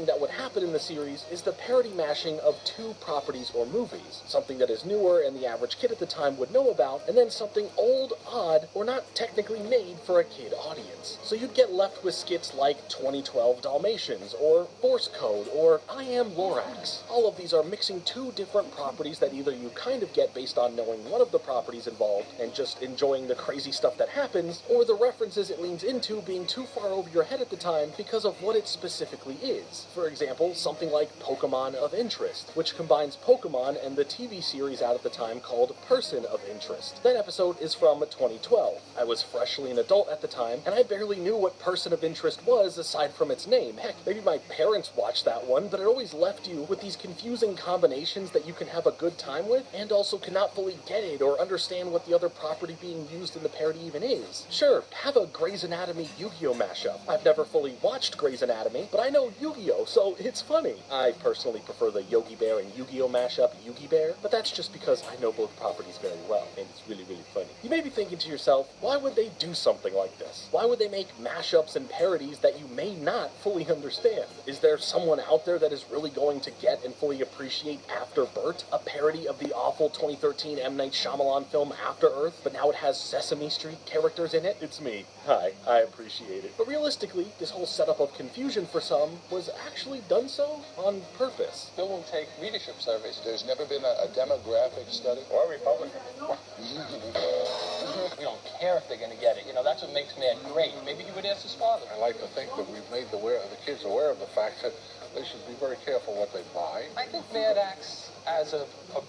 thing that would happen in the series is the parody mashing of two properties or movies, something that is newer and the average kid at the time would know about, and then something old, odd, or not technically made for a kid audience. So you'd get left with skits like 2012 Dalmatians, or Force Code, or I Am Lorax. All of these are mixing two different properties that either you kind of get based on knowing one of the properties involved and just enjoying the crazy stuff that happens, or the references it leans into being too far over your head at the time because of what it specifically is. For example, something like Pokemon of Interest, which combines Pokemon and the TV series out at the time called Person of Interest. That episode is from 2012. I was freshly an adult at the time, and I barely knew what Person of Interest was aside from its name. Heck, maybe my parents watched that one, but it always left you with these confusing combinations that you can have a good time with, and also cannot fully get it or understand what the other property being used in the parody even is. Sure, have a Grey's Anatomy Yu-Gi-Oh mashup. I've never fully watched Grey's Anatomy, but I know Yu-Gi-Oh, so it's funny. I personally prefer the Yogi Bear and Yu-Gi-Oh mashup, Yu-Gi Bear, but that's just because I know both properties very well, and it's really, really funny. You may be thinking to yourself, why would they do something like this? Why would they make mashups and parodies that you may not fully understand? Is there someone out there that is really going to get and fully appreciate After Bert, a parody of the awful 2013 M. Night Shyamalan film After Earth, but now it has Sesame Street characters in it? It's me. Hi, I appreciate it. But realistically, this whole setup of confusion for some was actually done so on purpose. Still won't take readership surveys. There's never been a demographic study. Or Republican. We don't care if they're going to get it. You know, that's what makes Mad great. Maybe he would ask his father. I like to think that we've made the kids aware of the fact that they should be very careful what they buy. I think Mad acts as a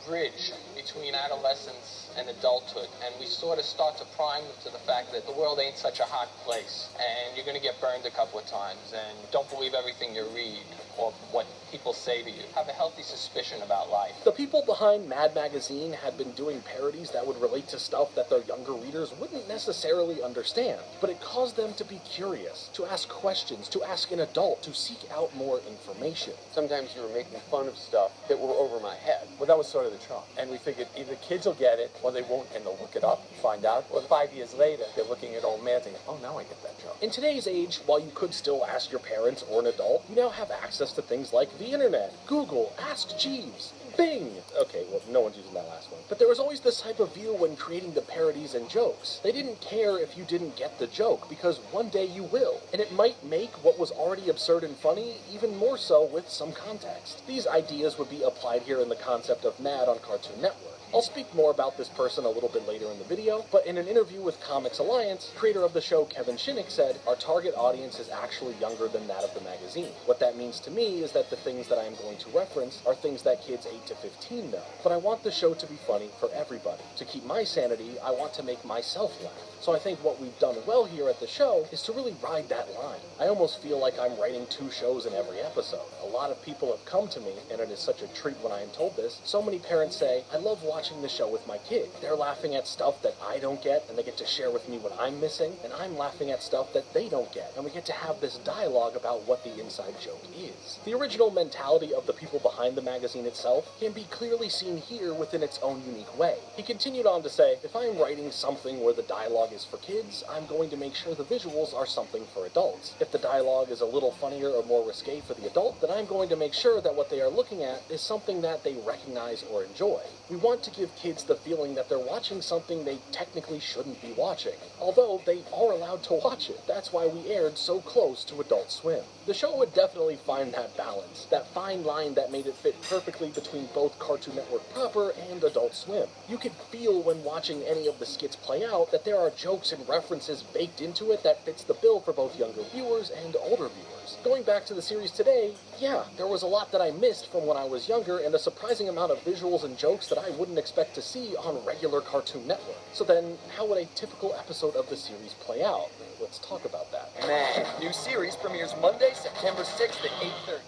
bridge between adolescence and adulthood, and we sort of start to prime them to the fact that the world ain't such a hot place, and you're going to get burned a couple of times, and don't believe everything you read or what people say to you. Have a healthy suspicion about life. The people behind Mad Magazine had been doing parodies that would relate to stuff that their younger readers wouldn't necessarily understand, but it caused them to be curious, to ask questions, to ask an adult, to seek out more information. Sometimes you were making fun of stuff that were over my head. Well, that was sort of the charm. And we figured either kids will get it, or they won't, and they'll look it up and find out. Or 5 years later, they're looking at old man thinking, oh, now I get that joke. In today's age, while you could still ask your parents or an adult, you now have access to things like the internet, Google, Ask Jeeves, Bing! Okay, well, no one's using that last one. But there was always this type of view when creating the parodies and jokes. They didn't care if you didn't get the joke, because one day you will. And it might make what was already absurd and funny even more so with some context. These ideas would be applied here in the concept of Mad on Cartoon Network. I'll speak more about this person a little bit later in the video, but in an interview with Comics Alliance, creator of the show Kevin Shinnick said, our target audience is actually younger than that of the magazine. What that means to me is that the things that I am going to reference are things that kids 8 to 15 know. But I want the show to be funny for everybody. To keep my sanity, I want to make myself laugh. So I think what we've done well here at the show is to really ride that line. I almost feel like I'm writing 2 shows in every episode. A lot of people have come to me, and it is such a treat when I am told this. So many parents say, I love watching the show with my kid. They're laughing at stuff that I don't get, and they get to share with me what I'm missing, and I'm laughing at stuff that they don't get, and we get to have this dialogue about what the inside joke is. The original mentality of the people behind the magazine itself can be clearly seen here within its own unique way. He continued on to say, if I am writing something where the dialogue is for kids, I'm going to make sure the visuals are something for adults. If the dialogue is a little funnier or more risque for the adult, then I'm going to make sure that what they are looking at is something that they recognize or enjoy. We want to give kids the feeling that they're watching something they technically shouldn't be watching, although they are allowed to watch it. That's why we aired so close to Adult Swim. The show would definitely find that balance, that fine line that made it fit perfectly between both Cartoon Network proper and Adult Swim. You could feel when watching any of the skits play out that there are jokes and references baked into it that fits the bill for both younger viewers and older viewers. Going back to the series today, yeah, there was a lot that I missed from when I was younger and a surprising amount of visuals and jokes that I wouldn't expect to see on regular Cartoon Network. So then, how would a typical episode of the series play out? Let's talk about that. Man, new series premieres Monday, September 6th at 8:30.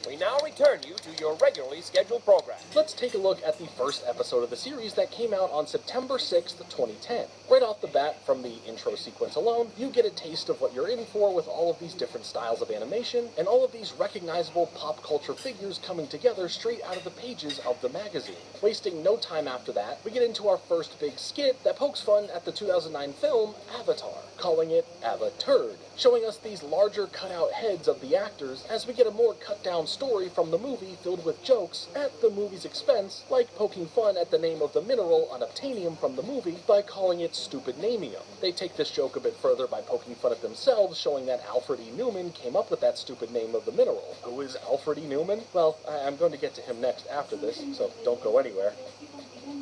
We now return you to your regularly scheduled program. Let's take a look at the first episode of the series that came out on September 6th, 2010. Right off the bat, from the intro sequence alone, you get a taste of what you're in for with all of these different styles of animation, and all of these recognizable pop culture figures coming together straight out of the pages of the magazine. Wasting no time after that, we get into our first big skit that pokes fun at the 2009 film Avatar, calling it Avaturd, showing us these larger cutout heads of the actors as we get a more cut-down story from the movie filled with jokes at the movie's expense, like poking fun at the name of the mineral unobtainium from the movie by calling it stupid namium. They take this joke a bit further by poking fun at themselves, showing that Alfred E. Newman came up with that stupid name of the mineral. Who is Alfred E. Newman? Well, I'm going to get to him next after this, so don't go anywhere.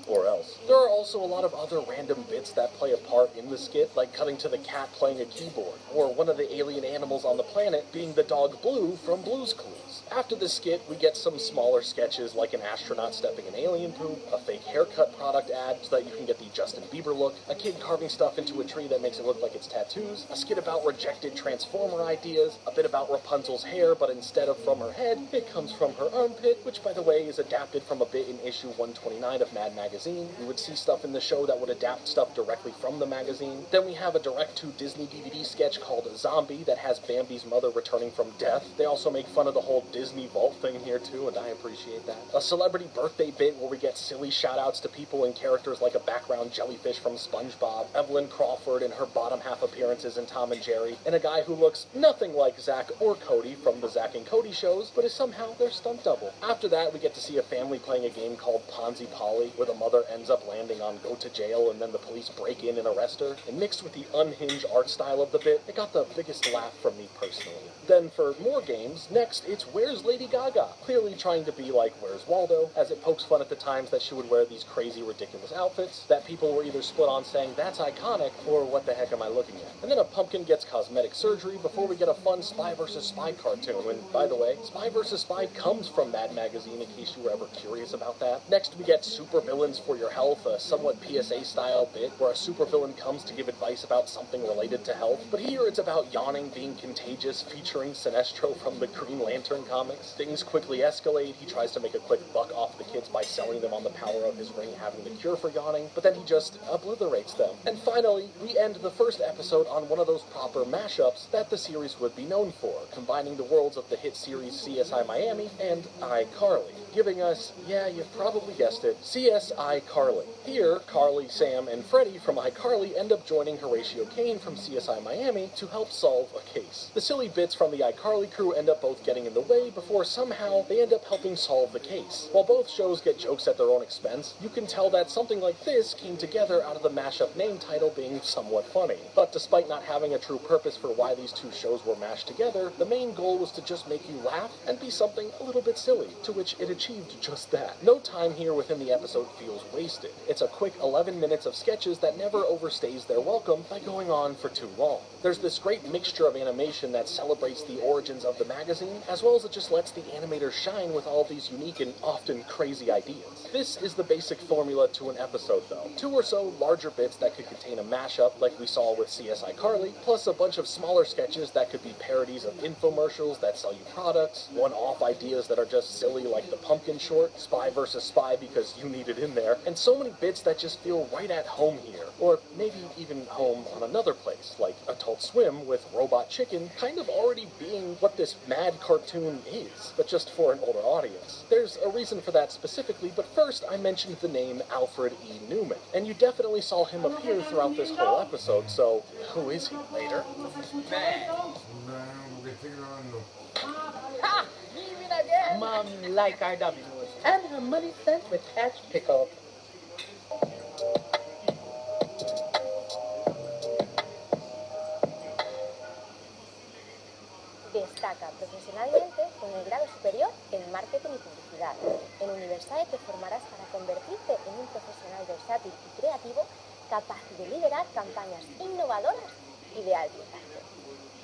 Or else. There are also a lot of other random bits that play a part in the skit, like cutting to the cat playing a keyboard, or one of the alien animals on the planet being the dog Blue from Blue's Clues. After the skit, we get some smaller sketches like an astronaut stepping in alien poop, a fake haircut product ad so that you can get the Justin Bieber look, a kid carving stuff into a tree that makes it look like it's tattoos, a skit about rejected Transformer ideas, a bit about Rapunzel's hair, but instead of from her head, it comes from her armpit, which by the way is adapted from a bit in issue 129 of Mad Magazine. We would see stuff in the show that would adapt stuff directly from the magazine. Then we have a direct-to-Disney DVD sketch called Zombie that has Bambi's mother returning from death. They also make fun of the whole Disney Vault thing here too, and I appreciate that. A celebrity birthday bit where we get silly shout-outs to people and characters like a background jellyfish from SpongeBob, Evelyn Crawford and her bottom half appearances in Tom and Jerry, and a guy who looks nothing like Zack or Cody from the Zack and Cody shows, but is somehow their stunt double. After that, we get to see a family playing a game called Ponzi Polly, where the mother ends up landing on go to jail and then the police break in and arrest her, and mixed with the unhinged art style of the bit, it got the biggest laugh from me personally. Then for more games, next it's Where's Lady Gaga? Clearly trying to be like Where's Waldo, as it pokes fun at the times that she would wear these crazy ridiculous outfits that people were either split on saying that's iconic or what the heck am I looking at. And then a pumpkin gets cosmetic surgery before we get a fun Spy vs. Spy cartoon, and by the way, Spy vs. Spy comes from Mad Magazine in case you were ever curious about that. Next we get Supervillains for Your Health, a somewhat PSA-style bit where a supervillain comes to give advice about something related to health, but here it's about yawning being contagious, featuring Sinestro from the Green Lantern comics. Things quickly escalate, he tries to make a quick buck off the kids by selling them on the power of his ring having the cure for yawning, but then he just obliterates them. And finally, we end the first episode on one of those proper mashups that the series would be known for, combining the worlds of the hit series CSI Miami and iCarly, giving us, yeah, you've probably guessed it, CSI Carly. Here, Carly, Sam, and Freddie from iCarly end up joining Horatio Kane from CSI Miami to help solve a case. The silly bits from the iCarly crew end up both getting in the way before somehow they end up helping solve the case. While both shows get jokes at their own expense, you can tell that something like this came together out of the mashup name title being somewhat funny. But despite not having a true purpose for why these two shows were mashed together, the main goal was to just make you laugh and be something a little bit silly, to which it achieved just that. No time here within the episode feels wasted. It's a quick 11 minutes of sketches that never overstays their welcome by going on for too long. There's this great mixture of animation that celebrates the origins of the magazine, as well as it just lets the animators shine with all these unique and often crazy ideas. This is the basic formula to an episode though. 2 or so larger bits that could contain a mashup like we saw with CSI Carly, plus a bunch of smaller sketches that could be parodies of infomercials that sell you products, one-off ideas that are just silly like the pumpkin short, Spy vs. Spy because you need it in there, and so many bits that just feel right at home here, or maybe even home on another place, like Adult Swim with Robot Chicken kind of already being what this mad cartoon is, but just for an older audience. There's a reason for that specifically, but first I mentioned the name Alfred E. Newman, and you definitely saw him appear throughout this whole episode, so who is he later? Man. Ha! Leaving again! Mom like RWs and her money sent with cash pickup. Destaca profesionalmente con el grado superior en marketing y publicidad. En Universal te formarás para convertirte en un profesional versátil y creativo capaz de liderar campañas innovadoras y de alto impacto.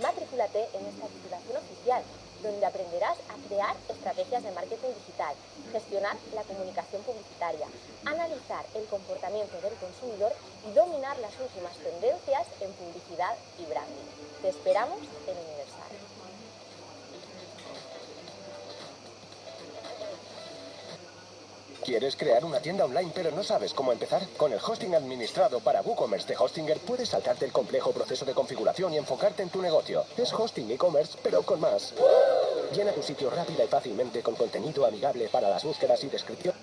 Matrículate en esta titulación oficial, donde aprenderás a crear estrategias de marketing digital, gestionar la comunicación publicitaria, analizar el comportamiento del consumidor y dominar las últimas tendencias en publicidad y branding. Te esperamos en Universal. ¿Quieres crear una tienda online pero no sabes cómo empezar? Con el hosting administrado para WooCommerce de Hostinger puedes saltarte el complejo proceso de configuración y enfocarte en tu negocio. Es hosting e-commerce, pero con más. Llena tu sitio rápida y fácilmente con contenido amigable para las búsquedas y descripción.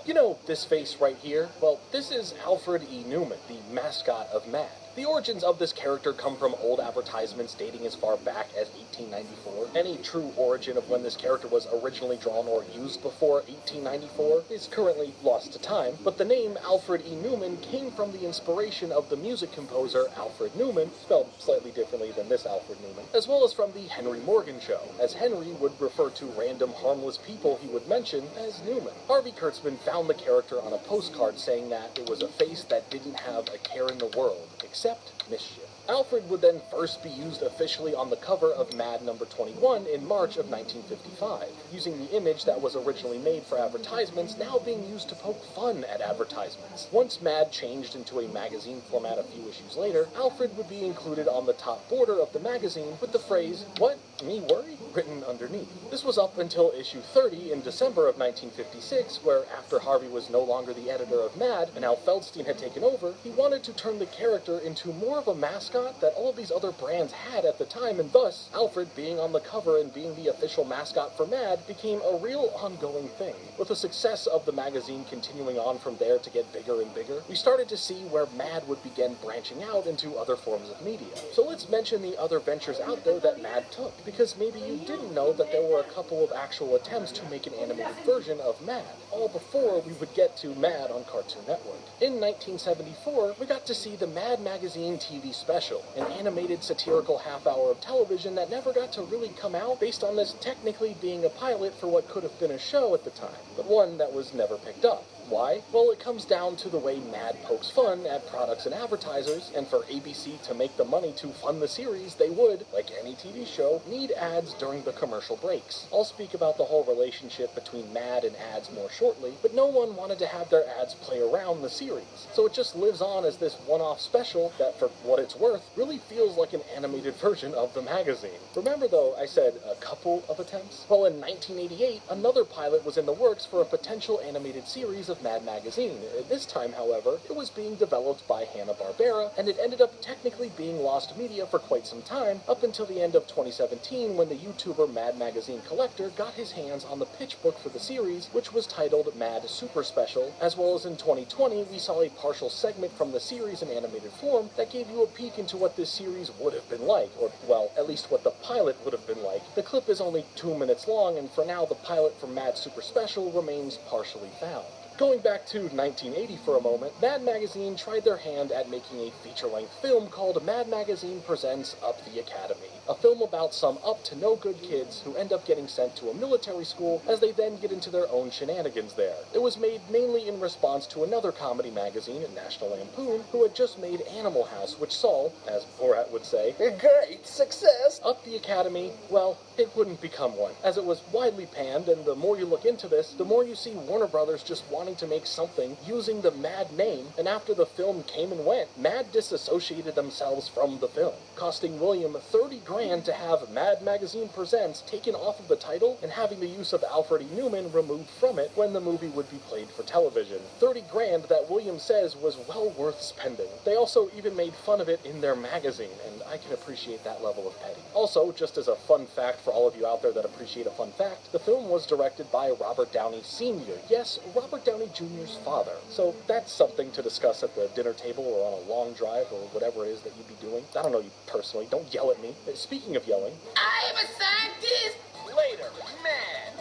You know this face right here? Well, this is Alfred E. Newman, the mascot of MAD. The origins of this character come from old advertisements dating as far back as 1894. Any true origin of when this character was originally drawn or used before 1894 is currently lost to time, but the name Alfred E. Newman came from the inspiration of the music composer Alfred Newman, spelled slightly differently than this Alfred Newman, as well as from the Henry Morgan Show, as Henry would refer to random harmless people he would mention as Newman. Harvey Kurtzman found the character on a postcard saying that it was a face that didn't have a care in the world, except mischief. Alfred would then first be used officially on the cover of Mad number 21 in March of 1955, using the image that was originally made for advertisements now being used to poke fun at advertisements. Once Mad changed into a magazine format a few issues later, Alfred would be included on the top border of the magazine with the phrase, "What? Me worry?" written underneath. This was up until issue 30 in December of 1956, where after Harvey was no longer the editor of Mad and Al Feldstein had taken over, he wanted to turn the character into more of a mascot that all of these other brands had at the time, and thus, Alfred being on the cover and being the official mascot for Mad became a real ongoing thing. With the success of the magazine continuing on from there to get bigger and bigger, we started to see where Mad would begin branching out into other forms of media. So let's mention the other ventures out there that Mad took, because maybe you didn't know that there were a couple of actual attempts to make an animated version of Mad, all before we would get to Mad on Cartoon Network. In 1974, we got to see the Mad Magazine TV special, an animated satirical half-hour of television that never got to really come out based on this technically being a pilot for what could have been a show at the time, but one that was never picked up. Why? Well, it comes down to the way Mad pokes fun at products and advertisers, and for ABC to make the money to fund the series, they would, like any TV show, need ads during the commercial breaks. I'll speak about the whole relationship between Mad and ads more shortly, but no one wanted to have their ads play around the series, so it just lives on as this one-off special that, for what it's worth, really feels like an animated version of the magazine. Remember though, I said a couple of attempts? Well, in 1988, another pilot was in the works for a potential animated series of Mad Magazine. This time, however, it was being developed by Hanna-Barbera, and it ended up technically being lost media for quite some time, up until the end of 2017 when the YouTuber Mad Magazine Collector got his hands on the pitch book for the series, which was titled Mad Super Special, as well as in 2020 we saw a partial segment from the series in animated form that gave you a peek into what this series would have been like, or, well, at least what the pilot would have been like. The clip is only 2 minutes long, and for now the pilot for Mad Super Special remains partially found. Going back to 1980 for a moment, Mad Magazine tried their hand at making a feature-length film called Mad Magazine Presents Up the Academy, a film about some up-to-no-good kids who end up getting sent to a military school as they then get into their own shenanigans there. It was made mainly in response to another comedy magazine, National Lampoon, who had just made Animal House, which saw, as Borat would say, a great success. Up the Academy, well, it wouldn't become one, as it was widely panned, and the more you look into this, the more you see Warner Brothers just wanting to make something using the Mad name, and after the film came and went, Mad disassociated themselves from the film, costing William $30,000 to have Mad Magazine Presents taken off of the title and having the use of Alfred E. Newman removed from it when the movie would be played for television. $30,000 that William says was well worth spending. They also even made fun of it in their magazine, and I can appreciate that level of petty. Also, just as a fun fact for all of you out there that appreciate a fun fact, the film was directed by Robert Downey Sr. Yes, Robert Downey Jr.'s father. So that's something to discuss at the dinner table or on a long drive or whatever it is that you'd be doing. I don't know you personally. Don't yell at me. Speaking of yelling, I am a scientist! Later, Mad.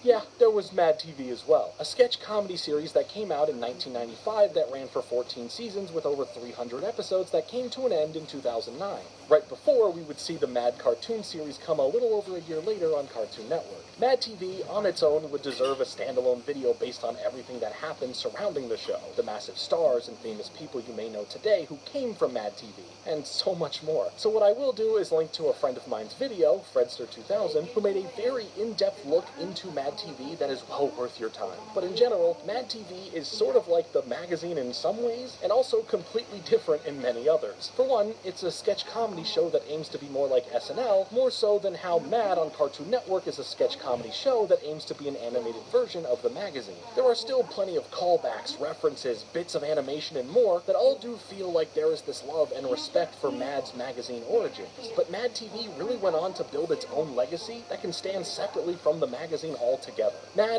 yeah, there was Mad TV as well, a sketch comedy series that came out in 1995 that ran for 14 seasons with over 300 episodes that came to an end in 2009. Right before, we would see the Mad cartoon series come a little over a year later on Cartoon Network. Mad TV, on its own, would deserve a standalone video based on everything that happened surrounding the show, the massive stars and famous people you may know today who came from Mad TV, and so much more. So what I will do is link to a friend of mine's video, Fredster2000, who made a very in-depth look into Mad TV that is well worth your time. But in general, Mad TV is sort of like the magazine in some ways, and also completely different in many others. For one, it's a sketch comedy show that aims to be more like SNL, more so than how Mad on Cartoon Network is a sketch comedy show that aims to be an animated version of the magazine. There are still plenty of callbacks, references, bits of animation, and more that all do feel like there is this love and respect for Mad's magazine origins. But Mad TV really went on to build its own legacy that can stand separately from the magazine altogether. Mad